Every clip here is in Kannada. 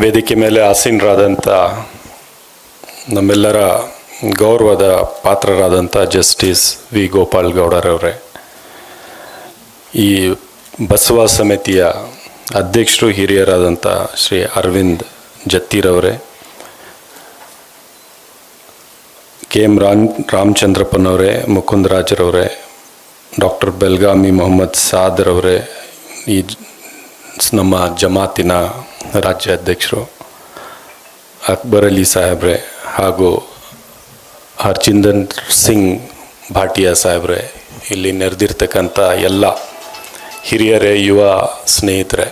ವೇದಿಕೆ ಮೇಲೆ ಆಸೀನರಾದಂಥ ನಮ್ಮೆಲ್ಲರ ಗೌರವದ ಪಾತ್ರರಾದಂಥ ಜಸ್ಟಿಸ್ ವಿ ಗೋಪಾಲ್ ಗೌಡರವರೇ, ಈ ಬಸವ ಸಮಿತಿಯ ಅಧ್ಯಕ್ಷರು ಹಿರಿಯರಾದಂಥ ಶ್ರೀ ಅರವಿಂದ್ ಜತ್ತಿರವರೇ, ಕೆ ಎಂ ರಾಮಚಂದ್ರಪ್ಪನವರೇ, ಮುಕುಂದರಾಜರವರೇ, ಡಾಕ್ಟರ್ ಬೆಲ್ಗಾಮಿ ಮೊಹಮ್ಮದ್ ಸಾದರವರೇ, ಈ ನಮ್ಮ ಜಮಾತಿನ ರಾಜ್ಯ ಅಧ್ಯಕ್ಷರು ಅಕ್ಬರ್ ಅಲಿ ಸಾಹೇಬ್ರೆ ಹಾಗೂ ಹರ್ಜಿಂದರ್ ಸಿಂಗ್ ಭಾಟಿಯಾ ಸಾಹೇಬ್ರೆ, ಇಲ್ಲಿ ನೆರೆದಿರ್ತಕ್ಕಂಥ ಎಲ್ಲ ಹಿರಿಯರೇ, ಯುವ ಸ್ನೇಹಿತರೆ,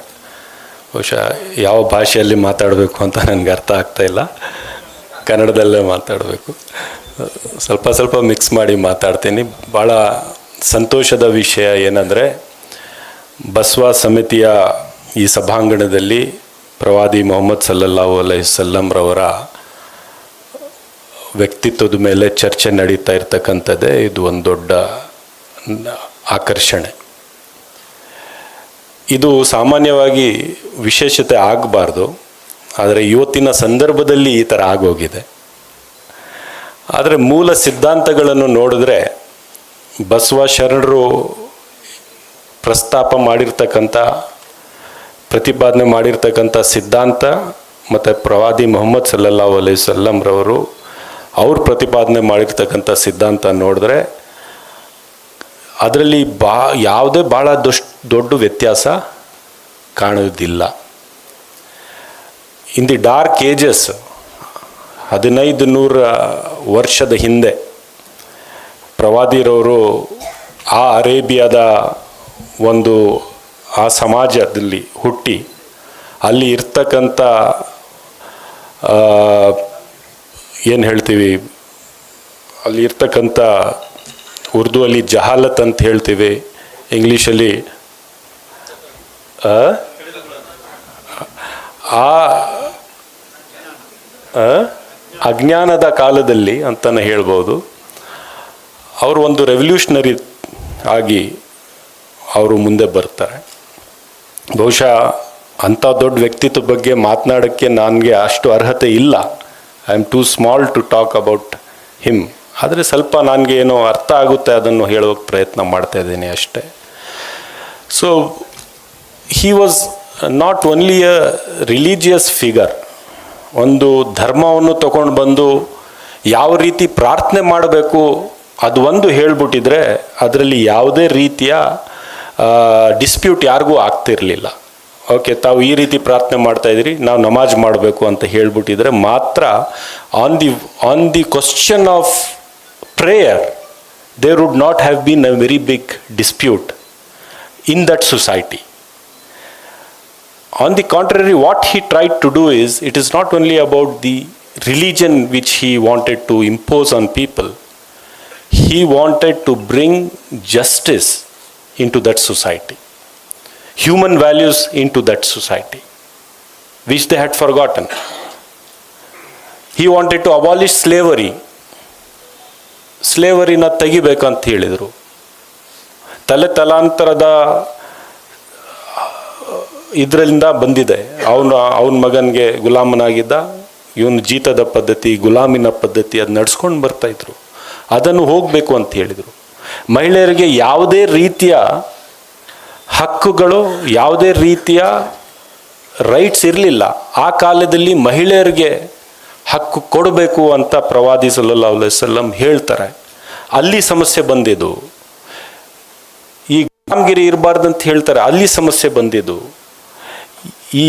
ಬಹುಶಃ ಯಾವ ಭಾಷೆಯಲ್ಲಿ ಮಾತಾಡಬೇಕು ಅಂತ ನನಗೆ ಅರ್ಥ ಆಗ್ತಾಯಿಲ್ಲ, ಕನ್ನಡದಲ್ಲೇ ಮಾತಾಡಬೇಕು, ಸ್ವಲ್ಪ ಮಿಕ್ಸ್ ಮಾಡಿ ಮಾತಾಡ್ತೀನಿ. ಭಾಳ ಸಂತೋಷದ ವಿಷಯ ಏನಂದರೆ, ಬಸವ ಸಮಿತಿಯ ಈ ಸಭಾಂಗಣದಲ್ಲಿ ಪ್ರವಾದಿ ಮೊಹಮ್ಮದ್ ಸಲ್ಲಲ್ಲಾಹು ಅಲೈಹಿ ವಸಲ್ಲಂರವರ ವ್ಯಕ್ತಿತ್ವದ ಮೇಲೆ ಚರ್ಚೆ ನಡೀತಾ ಇರ್ತಕ್ಕಂಥದ್ದೇ ಇದು ಒಂದು ದೊಡ್ಡ ಆಕರ್ಷಣೆ. ಇದು ಸಾಮಾನ್ಯವಾಗಿ ವಿಶೇಷತೆ ಆಗಬಾರ್ದು, ಆದರೆ ಇವತ್ತಿನ ಸಂದರ್ಭದಲ್ಲಿ ಈ ಥರ ಆಗೋಗಿದೆ. ಆದರೆ ಮೂಲ ಸಿದ್ಧಾಂತಗಳನ್ನು ನೋಡಿದ್ರೆ ಬಸವ ಶರಣರು ಪ್ರಸ್ತಾಪ ಮಾಡಿರ್ತಕ್ಕಂಥ, ಪ್ರತಿಪಾದನೆ ಮಾಡಿರ್ತಕ್ಕಂಥ ಸಿದ್ಧಾಂತ ಮತ್ತು ಪ್ರವಾದಿ ಮೊಹಮ್ಮದ್ ಸಲ್ಲಲ್ಲಾಹು ಅಲೈಹಿ ವಸಲ್ಲಂರವರು ಅವ್ರು ಪ್ರತಿಪಾದನೆ ಮಾಡಿರ್ತಕ್ಕಂಥ ಸಿದ್ಧಾಂತ ನೋಡಿದ್ರೆ ಅದರಲ್ಲಿ ಯಾವುದೇ ಭಾಳ ದೊಡ್ಡ ವ್ಯತ್ಯಾಸ ಕಾಣುವುದಿಲ್ಲ. ಇನ್ ದಿ ಡಾರ್ಕ್ ಏಜಸ್ 1500 ವರ್ಷದ ಹಿಂದೆ ಪ್ರವಾದಿರವರು ಆ ಅರೇಬಿಯಾದ ಆ ಸಮಾಜದಲ್ಲಿ ಹುಟ್ಟಿ ಅಲ್ಲಿ ಇರ್ತಕ್ಕಂಥ ಏನು ಹೇಳ್ತೀವಿ, ಅಲ್ಲಿ ಇರ್ತಕ್ಕಂಥ ಉರ್ದುವಲ್ಲಿ ಜಹಾಲತ್ ಅಂತ ಹೇಳ್ತೀವಿ, ಇಂಗ್ಲೀಷಲ್ಲಿ ಆ ಅಜ್ಞಾನದ ಕಾಲದಲ್ಲಿ ಅಂತಲೇ ಹೇಳ್ಬೋದು. ಅವರು ಒಂದು ರೆವಲ್ಯೂಷನರಿ ಆಗಿ ಅವರು ಮುಂದೆ ಬರ್ತಾರೆ. ಬಹುಶಃ ಅಂಥ ದೊಡ್ಡ ವ್ಯಕ್ತಿತ್ವ ಬಗ್ಗೆ ಮಾತನಾಡೋಕ್ಕೆ ನನಗೆ ಅಷ್ಟು ಅರ್ಹತೆ ಇಲ್ಲ. I am too small to talk about him. ಆದರೆ ಸ್ವಲ್ಪ ನನಗೆ ಏನೋ ಅರ್ಥ ಆಗುತ್ತೆ, ಅದನ್ನು ಹೇಳೋಕ್ಕೆ ಪ್ರಯತ್ನ ಮಾಡ್ತಾ ಇದ್ದೀನಿ ಅಷ್ಟೇ. So he was not only a religious figure. ಒಂದು ಧರ್ಮವನ್ನು ತಗೊಂಡು ಬಂದು ಯಾವ ರೀತಿ ಪ್ರಾರ್ಥನೆ ಮಾಡಬೇಕು ಅದು ಒಂದು ಹೇಳ್ಬಿಟ್ಟಿದ್ರೆ ಅದರಲ್ಲಿ ಯಾವುದೇ ರೀತಿಯ ಡಿಸ್ಪ್ಯೂಟ್ ಯಾರಿಗೂ ಆಗ್ತಿರಲಿಲ್ಲ. ಓಕೆ, ತಾವು ಈ ರೀತಿ ಪ್ರಾರ್ಥನೆ ಮಾಡ್ತಾಯಿದ್ರಿ, ನಾವು ನಮಾಜ್ ಮಾಡಬೇಕು ಅಂತ ಹೇಳ್ಬಿಟ್ಟಿದ್ರೆ ಮಾತ್ರ on the question of prayer there would not have been a very big dispute in that society. On the contrary, what he tried to do is, it is not only about the religion which he wanted to impose on people, he wanted to bring justice into that society, human values into that society, which they had forgotten. He wanted to abolish slavery. ಸ್ಲೇವರಿನ ತೆಗಿಬೇಕಂತ ಹೇಳಿದರು. ತಲಾಂತರದ ಇದರಿಂದ ಬಂದಿದೆ. ಅವನ ಮಗನಿಗೆ ಗುಲಾಮನಾಗಿದ್ದ, ಇವನು ಜೀತದ ಪದ್ಧತಿ, ಗುಲಾಮಿನ ಪದ್ಧತಿ ಅದು ನಡ್ಸ್ಕೊಂಡು ಬರ್ತಾಯಿದ್ರು. ಅದನ್ನು ಹೋಗಬೇಕು ಅಂತ ಹೇಳಿದರು. ಮಹಿಳೆಯರಿಗೆ ಯಾವುದೇ ರೀತಿಯ ಹಕ್ಕುಗಳು, ಯಾವುದೇ ರೀತಿಯ ರೈಟ್ಸ್ ಇರಲಿಲ್ಲ. ಆ ಕಾಲದಲ್ಲಿ ಮಹಿಳೆಯರಿಗೆ ಹಕ್ಕು ಕೊಡಬೇಕು ಅಂತ ಪ್ರವಾದಿ ಸಲ್ಲಲ್ಲಾಹು ಅಲೈಹಿ ವಸಲ್ಲಂ ಹೇಳ್ತಾರೆ. ಅಲ್ಲಿ ಸಮಸ್ಯೆ ಬಂದಿದ್ದು. ಈ ಗುಲಾಮಗಿರಿ ಇರಬಾರ್ದಂತ ಹೇಳ್ತಾರೆ, ಅಲ್ಲಿ ಸಮಸ್ಯೆ ಬಂದಿದ್ದು. ಈ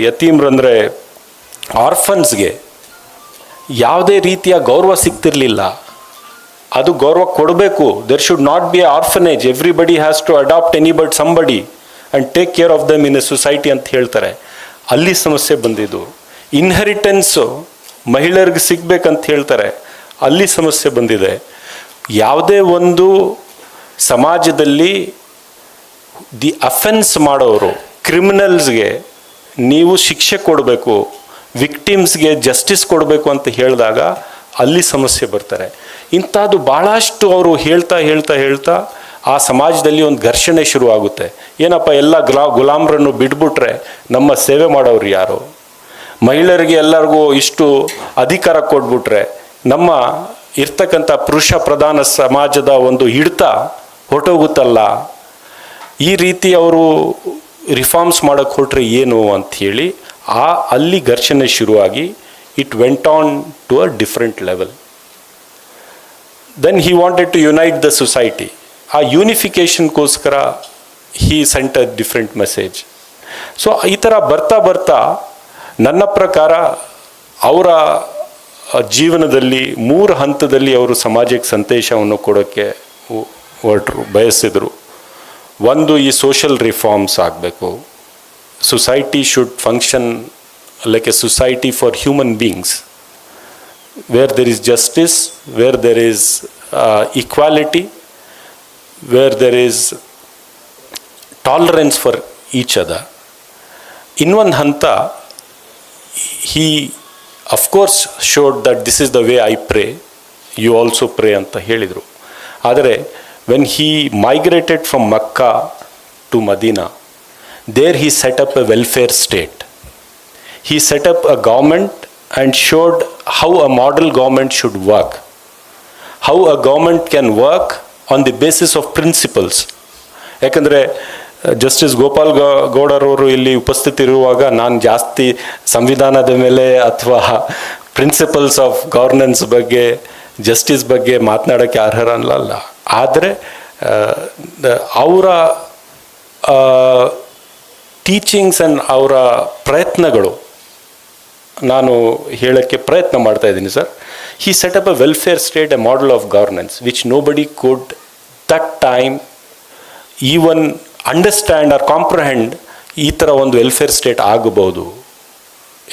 ಯತೀಮ್ರಂದರೆ ಆರ್ಫನ್ಸ್ಗೆ ಯಾವುದೇ ರೀತಿಯ ಗೌರವ ಸಿಗ್ತಿರಲಿಲ್ಲ. ಅದು ಗೌರವ ಕೊಡಬೇಕು. There should not be a orphanage. Everybody has to adopt somebody and take care of them in a society ಅಂತ ಹೇಳ್ತಾರೆ. ಅಲ್ಲಿ ಸಮಸ್ಯೆ ಬಂದಿದ್ದು. ಇನ್ಹೆರಿಟೆನ್ಸು ಮಹಿಳೆಯರಿಗೆ ಸಿಗ್ಬೇಕಂತ ಹೇಳ್ತಾರೆ, ಅಲ್ಲಿ ಸಮಸ್ಯೆ ಬಂದಿದೆ. ಯಾವುದೇ ಒಂದು ಸಮಾಜದಲ್ಲಿ ದಿ ಅಫೆನ್ಸ್ ಮಾಡೋರು, ಕ್ರಿಮಿನಲ್ಸ್ಗೆ ನೀವು ಶಿಕ್ಷೆ ಕೊಡಬೇಕು, ವಿಕ್ಟಿಮ್ಸ್ಗೆ ಜಸ್ಟಿಸ್ ಕೊಡಬೇಕು ಅಂತ ಹೇಳಿದಾಗ ಅಲ್ಲಿ ಸಮಸ್ಯೆ ಬರ್ತಾರೆ. ಇಂಥದ್ದು ಭಾಳಷ್ಟು ಅವರು ಹೇಳ್ತಾ ಆ ಸಮಾಜದಲ್ಲಿ ಒಂದು ಘರ್ಷಣೆ ಶುರುವಾಗುತ್ತೆ. ಏನಪ್ಪ ಎಲ್ಲ ಗುಲಾಮರನ್ನು ಬಿಟ್ಬಿಟ್ರೆ ನಮ್ಮ ಸೇವೆ ಮಾಡೋರು ಯಾರು? ಮಹಿಳೆಯರಿಗೆ ಎಲ್ಲರಿಗೂ ಇಷ್ಟು ಅಧಿಕಾರ ಕೊಟ್ಬಿಟ್ರೆ ನಮ್ಮ ಇರ್ತಕ್ಕಂಥ ಪುರುಷ ಪ್ರಧಾನ ಸಮಾಜದ ಒಂದು ಹಿಡಿತ ಹೊರಟೋಗುತ್ತಲ್ಲ, ಈ ರೀತಿ ಅವರು ರಿಫಾರ್ಮ್ಸ್ ಮಾಡೋಕ್ಕೆ ಹೊರಟ್ರೆ ಏನು ಅಂಥೇಳಿ ಅಲ್ಲಿ ಘರ್ಷಣೆ ಶುರುವಾಗಿ it went on to a different level. Then he wanted to unite the society. ಆ ಯೂನಿಫಿಕೇಷನ್ಗೋಸ್ಕರ he sent a different message. So ಈ ಥರ ಬರ್ತಾ ಬರ್ತಾ ನನ್ನ ಪ್ರಕಾರ ಅವರ ಜೀವನದಲ್ಲಿ 3 ಹಂತದಲ್ಲಿ ಅವರು ಸಮಾಜಕ್ಕೆ ಸಂದೇಶವನ್ನು ಕೊಡೋಕ್ಕೆ ಬಯಸಿದರು. ಒಂದು, ಈ ಸೋಷಲ್ ರಿಫಾರ್ಮ್ಸ್ ಆಗಬೇಕು. Society should function like A society for human beings, where there is justice, where there is equality, where there is tolerance for each other. ಇನ್ನೊಂದು ಹಂತ, he of course showed that this is the way I pray, you also pray ಅಂತ ಹೇಳಿದರು. ಆದರೆ when he migrated from Makkah to Medina, there he set up a welfare state. He set up a government and showed how a model government should work, how a government can work on the basis of principles. ಯಾಕಂದರೆ ಜಸ್ಟಿಸ್ ಗೋಪಾಲ್ ಗೌಡರವರು ಇಲ್ಲಿ ಉಪಸ್ಥಿತಿರುವಾಗ ನಾನು ಜಾಸ್ತಿ ಸಂವಿಧಾನದ ಮೇಲೆ ಅಥವಾ ಪ್ರಿನ್ಸಿಪಲ್ಸ್ ಆಫ್ ಗವರ್ನೆನ್ಸ್ ಬಗ್ಗೆ, ಜಸ್ಟಿಸ್ ಬಗ್ಗೆ ಮಾತನಾಡೋಕ್ಕೆ ಅರ್ಹರಲ್ಲ. ಆದರೆ ಅವರ ಟೀಚಿಂಗ್ಸ್ ಆ್ಯಂಡ್ ಅವರ ಪ್ರಯತ್ನಗಳು ನಾನು ಹೇಳೋಕ್ಕೆ ಪ್ರಯತ್ನ ಮಾಡ್ತಾ ಇದ್ದೀನಿ sir. He set up a welfare state, a model of governance which nobody could that time even understand or comprehend. ಈ ಥರ ಒಂದು ವೆಲ್ಫೇರ್ ಸ್ಟೇಟ್ ಆಗಬಹುದು.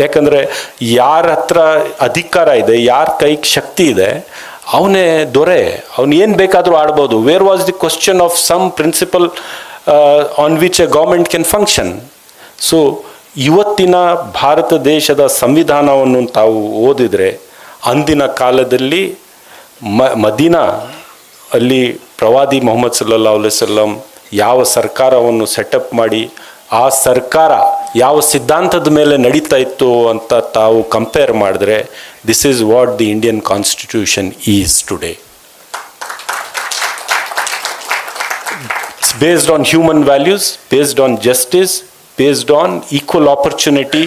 ಯಾಕಂದರೆ ಯಾರ ಹತ್ರ ಅಧಿಕಾರ ಇದೆ, ಯಾರ ಕೈಗೆ ಶಕ್ತಿ ಇದೆ, ಅವನೇ ದೊರೆ, ಅವನು ಏನು ಬೇಕಾದರೂ ಆಡ್ಬೋದು. Where was the question of some principle on which a government can function. So ಇವತ್ತಿನ ಭಾರತ ದೇಶದ ಸಂವಿಧಾನವನ್ನು ತಾವು ಓದಿದರೆ, ಅಂದಿನ ಕಾಲದಲ್ಲಿ ಮದೀನಾ ಅಲ್ಲಿ ಪ್ರವಾದಿ ಮೊಹಮ್ಮದ್ ಸಲ್ಲಲ್ಲಾಹು ಅಲೈಹಿ ವಸಲ್ಲಂ ಯಾವ ಸರ್ಕಾರವನ್ನು ಸೆಟಪ್ ಮಾಡಿ ಆ ಸರ್ಕಾರ ಯಾವ ಸಿದ್ಧಾಂತದ ಮೇಲೆ ನಡೀತಾ ಇತ್ತು ಅಂತ ತಾವು ಕಂಪೇರ್ ಮಾಡಿದ್ರೆ, this is what the Indian constitution is today. It's based on human values, based on justice, based on equal opportunity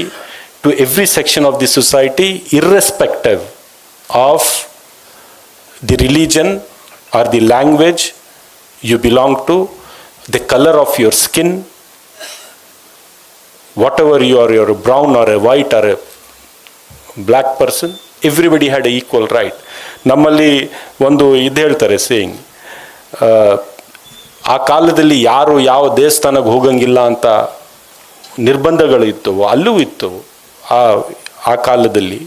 to every section of the society, irrespective of the religion or the language you belong to, the color of your skin, whatever you are, you're a brown or a white or a black person, everybody had an equal right. ನಮ್ಮಲ್ಲಿ ಒಂದು ಇದು ಹೇಳ್ತಾರೆ ಸೇಯಿಂಗ್, ಆ ಕಾಲದಲ್ಲಿ ಯಾರು ಯಾವ ದೇವಸ್ಥಾನಕ್ಕೆ ಹೋಗಂಗಿಲ್ಲ ಅಂತ ನಿರ್ಬಂಧಗಳು ಇತ್ತು, ಅಲ್ಲೂ ಇತ್ತು. ಆ ಕಾಲದಲ್ಲಿ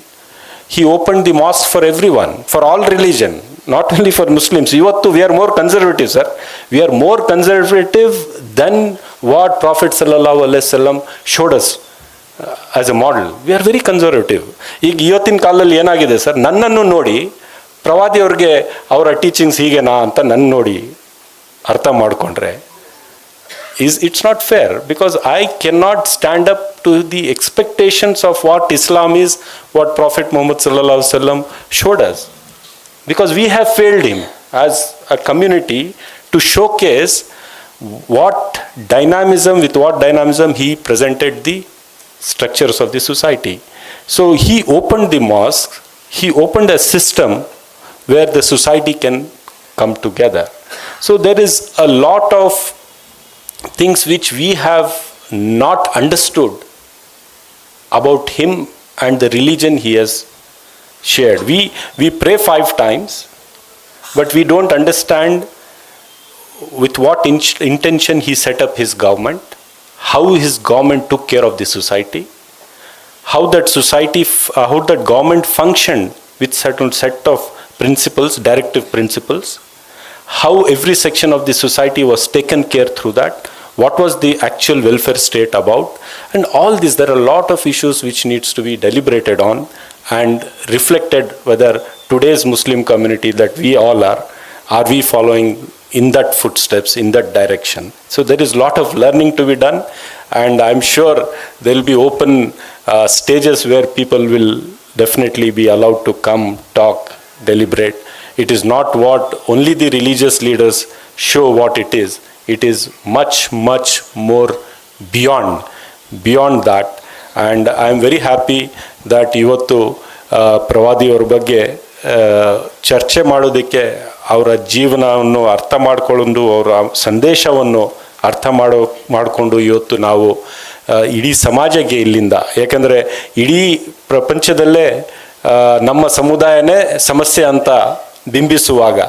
he opened the mosque for everyone, for all religion, not only for Muslims. Ivattu we are more conservative, sir. We are more conservative than what Prophet sallallahu alaihi wasallam showed us as a model. We are very conservative. ಈಗ ಇವತ್ತಿನ ಕಾಲದಲ್ಲಿ ಏನಾಗಿದೆ ಸರ್, ನನ್ನನ್ನು ನೋಡಿ ಪ್ರವಾದಿಯವ್ರಿಗೆ ಅವರ ಟೀಚಿಂಗ್ಸ್ ಹೀಗೆನಾ ಅಂತ ನನ್ನ ನೋಡಿ ಅರ್ಥ ಮಾಡಿಕೊಂಡ್ರೆ it's not fair, because I cannot stand up to the expectations of what Islam is, what Prophet Muhammad sallallahu alaihi wasallam showed us, because we have failed him as a community to showcase what dynamism he presented the structures of the society. So he opened the mosque, he opened a system where the society can come together. So there is a lot of things which we have not understood about him and the religion he has shared. We pray 5 times, but we don't understand with what intention he set up his government, how his government took care of the society, how that government functioned with certain set of principles, directive principles, how every section of the society was taken care through that, what was the actual welfare state about, and all this. There are a lot of issues which needs to be deliberated on and reflected, whether today's Muslim community that we all are we following in that footsteps, in that direction. So there is a lot of learning to be done. and I'm sure there will be open stages where people will definitely be allowed to come, talk, deliberate. It is not what only the religious leaders show what it is. It is much, much more beyond that. And I am very happy that ಇವತ್ತು ಪ್ರವಾದಿಯವರ ಬಗ್ಗೆ ಚರ್ಚೆ ಮಾಡೋದಕ್ಕೆ, ಅವರ ಜೀವನವನ್ನು ಅರ್ಥ ಮಾಡಿಕೊಂಡು, ಅವರ ಸಂದೇಶವನ್ನು ಅರ್ಥ ಮಾಡಿಕೊಂಡು ಇವತ್ತು ನಾವು ಇಡೀ ಸಮಾಜಕ್ಕೆ ಇಲ್ಲಿಂದ, ಯಾಕಂದರೆ ಇಡೀ ಪ್ರಪಂಚದಲ್ಲೇ ನಮ್ಮ ಸಮುದಾಯನೇ ಸಮಸ್ಯೆ ಅಂತ ಬಿಂಬಿಸುವಾಗ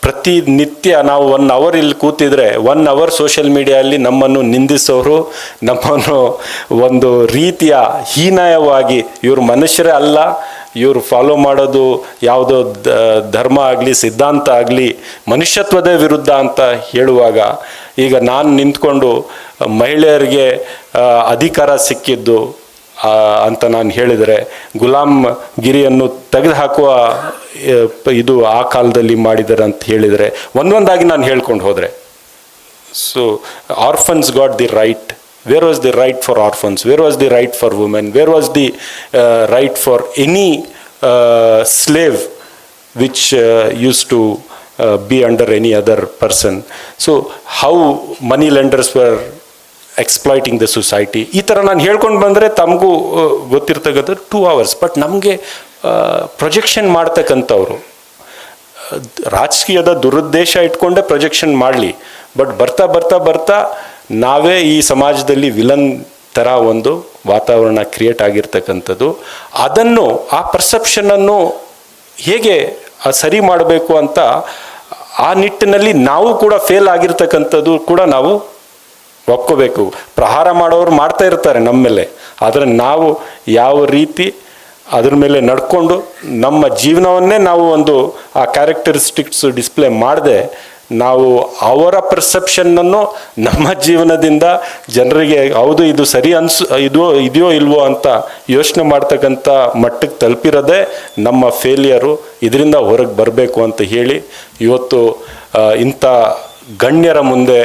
ಪ್ರತಿನಿತ್ಯ ನಾವು 1 ಅವರ್ ಇಲ್ಲಿ ಕೂತಿದ್ರೆ 1 ಅವರ್ ಸೋಷಿಯಲ್ ಮೀಡಿಯಲ್ಲಿ ನಮ್ಮನ್ನು ನಿಂದಿಸೋರು, ನಮ್ಮನ್ನು ಒಂದು ರೀತಿಯ ಹೀನಾಯವಾಗಿ ಇವರು ಮನುಷ್ಯರೇ ಅಲ್ಲ, ಇವರು ಫಾಲೋ ಮಾಡೋದು ಯಾವುದೋ ಧರ್ಮ ಆಗಲಿ ಸಿದ್ಧಾಂತ ಆಗಲಿ ಮನುಷ್ಯತ್ವದ ವಿರುದ್ಧ ಅಂತ ಹೇಳುವಾಗ, ಈಗ ನಾನು ನಿಂತ್ಕೊಂಡು ಮಹಿಳೆಯರಿಗೆ ಅಧಿಕಾರ ಸಿಕ್ಕಿದ್ದು ಅಂತ ನಾನು ಹೇಳಿದರೆ, ಗುಲಾಮ್ ಗಿರಿಯನ್ನು ತೆಗೆದುಹಾಕುವ ಇದು ಆ ಕಾಲದಲ್ಲಿ ಮಾಡಿದ್ದಾರೆ ಅಂತ ಹೇಳಿದರೆ ಒಂದೊಂದಾಗಿ ನಾನು ಹೇಳ್ಕೊಂಡು ಹೋದರೆ, so orphans got the right. Where was the right for orphans? Where was the right for women? Where was the right for any slave which used to be under any other person? So how money lenders were exploiting the society. ಈ ಥರ ನಾನು ಹೇಳ್ಕೊಂಡು ಬಂದರೆ ತಮಗೂ ಗೊತ್ತಿರ್ತಕ್ಕಂಥ 2 hours. ಬಟ್ ನಮಗೆ ಪ್ರೊಜೆಕ್ಷನ್ ಮಾಡ್ತಕ್ಕಂಥವ್ರು ರಾಜಕೀಯದ ದುರುದ್ದೇಶ ಇಟ್ಕೊಂಡೇ ಪ್ರೊಜೆಕ್ಷನ್ ಮಾಡಲಿ, ಬಟ್ ಬರ್ತಾ ನಾವೇ ಈ ಸಮಾಜದಲ್ಲಿ ವಿಲನ್ ಥರ ಒಂದು ವಾತಾವರಣ ಕ್ರಿಯೇಟ್ ಆಗಿರ್ತಕ್ಕಂಥದ್ದು. ಅದನ್ನು, ಆ ಪರ್ಸೆಪ್ಷನನ್ನು ಹೇಗೆ ಸರಿ ಮಾಡಬೇಕು ಅಂತ ಆ ನಿಟ್ಟಿನಲ್ಲಿ ನಾವು ಕೂಡ ಫೇಲ್ ಆಗಿರ್ತಕ್ಕಂಥದ್ದು ಕೂಡ ನಾವು ಒಪ್ಕೋಬೇಕು. ಪ್ರಹಾರ ಮಾಡೋರು ಮಾಡ್ತಾ ಇರ್ತಾರೆ ನಮ್ಮ ಮೇಲೆ, ಆದರೆ ನಾವು ಯಾವ ರೀತಿ ಅದ್ರ ಮೇಲೆ ನಡ್ಕೊಂಡು ನಮ್ಮ ಜೀವನವನ್ನೇ ನಾವು ಒಂದು ಆ ಕ್ಯಾರೆಕ್ಟರಿಸ್ಟಿಕ್ಸ್ ಡಿಸ್ಪ್ಲೇ ಮಾಡದೆ, ನಾವು ಅವರ ಪರ್ಸೆಪ್ಷನ್ನನ್ನು ನಮ್ಮ ಜೀವನದಿಂದ ಜನರಿಗೆ ಹೌದು ಇದು ಸರಿ ಇದೆಯೋ ಇಲ್ವೋ ಅಂತ ಯೋಚನೆ ಮಾಡ್ತಕ್ಕಂಥ ಮಟ್ಟಕ್ಕೆ ತಲುಪಿರೋದೇ ನಮ್ಮ ಫೇಲಿಯರು. ಇದರಿಂದ ಹೊರಗೆ ಬರಬೇಕು ಅಂತ ಹೇಳಿ ಇವತ್ತು ಇಂಥ ಗಣ್ಯರ ಮುಂದೆ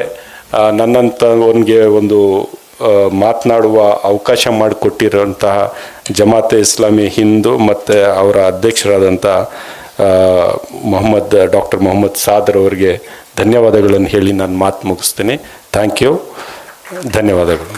ನನ್ನಂಥವನಿಗೆ ಒಂದು ಮಾತನಾಡುವ ಅವಕಾಶ ಮಾಡಿಕೊಟ್ಟಿರೋಂತಹ ಜಮಾತೆ ಇಸ್ಲಾಮಿ ಹಿಂದ್ ಮತ್ತು ಅವರ ಅಧ್ಯಕ್ಷರಾದಂಥ ಡಾಕ್ಟರ್ ಮೊಹಮ್ಮದ್ ಸಾದರ್ ಅವರಿಗೆ ಧನ್ಯವಾದಗಳನ್ನು ಹೇಳಿ ನಾನು ಮಾತು ಮುಗಿಸ್ತೀನಿ. ಥ್ಯಾಂಕ್ ಯು, ಧನ್ಯವಾದಗಳು.